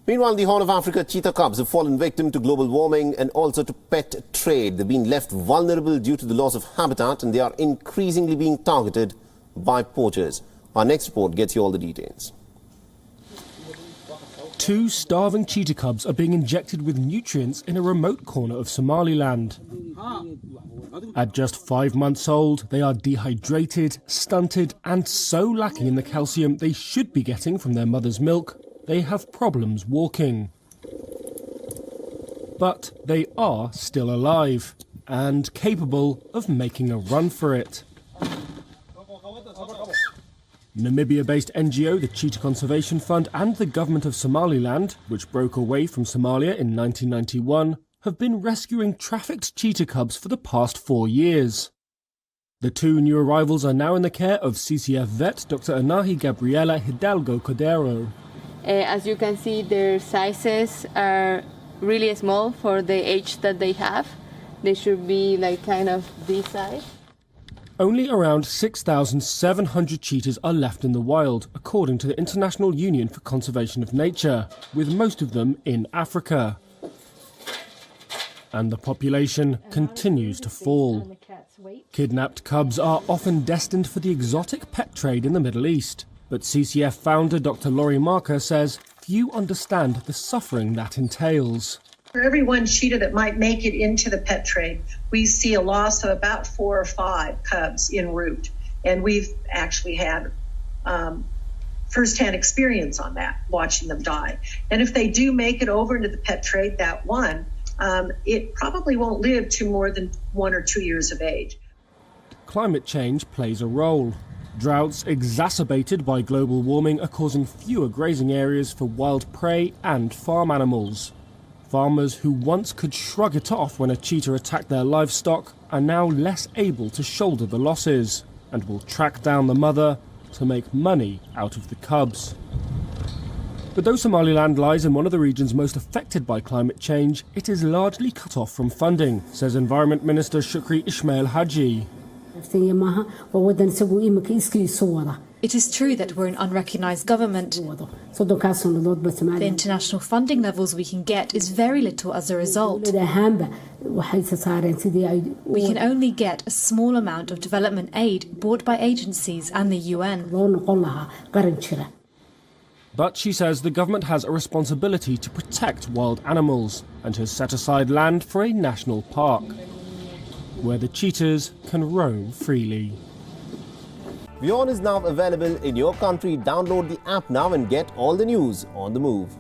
Meanwhile, the Horn of Africa cheetah cubs have fallen victim to global warming and also to pet trade. They've been left vulnerable due to the loss of habitat, and they are increasingly being targeted by poachers. Our next report gets you all the details. 2 starving cheetah cubs are being injected with nutrients in a remote corner of Somaliland. At just 5 months old, they are dehydrated, stunted, and so lacking in the calcium they should be getting from their mother's milk, they have problems walking. But they are still alive and capable of making a run for it. Namibia-based NGO, the Cheetah Conservation Fund, and the government of Somaliland, which broke away from Somalia in 1991, have been rescuing trafficked cheetah cubs for the past 4 years. The 2 new arrivals are now in the care of CCF vet Dr. Anahi Gabriela Hidalgo Cordero. As you can see, their sizes are really small for the age that they have. They should be like kind of this size. Only around 6,700 cheetahs are left in the wild, according to the International Union for Conservation of Nature, with most of them in Africa. And the population continues to fall. Kidnapped cubs are often destined for the exotic pet trade in the Middle East. But CCF founder Dr. Laurie Marker says few understand the suffering that entails. For every 1 cheetah that might make it into the pet trade, we see a loss of about 4 or 5 cubs en route. And we've actually had firsthand experience on that, watching them die. And if they do make it over into the pet trade, that one, it probably won't live to more than 1 or 2 years of age. Climate change plays a role. Droughts exacerbated by global warming are causing fewer grazing areas for wild prey and farm animals. Farmers who once could shrug it off when a cheetah attacked their livestock are now less able to shoulder the losses and will track down the mother to make money out of the cubs. But though Somaliland lies in one of the regions most affected by climate change, it is largely cut off from funding, says Environment Minister Shukri Ismail Haji. It is true that we're an unrecognised government. The international funding levels we can get is very little as a result. We can only get a small amount of development aid brought by agencies and the UN. But she says the government has a responsibility to protect wild animals and has set aside land for a national park, where the cheetahs can roam freely. WION is now available in your country. Download the app now and get all the news on the move.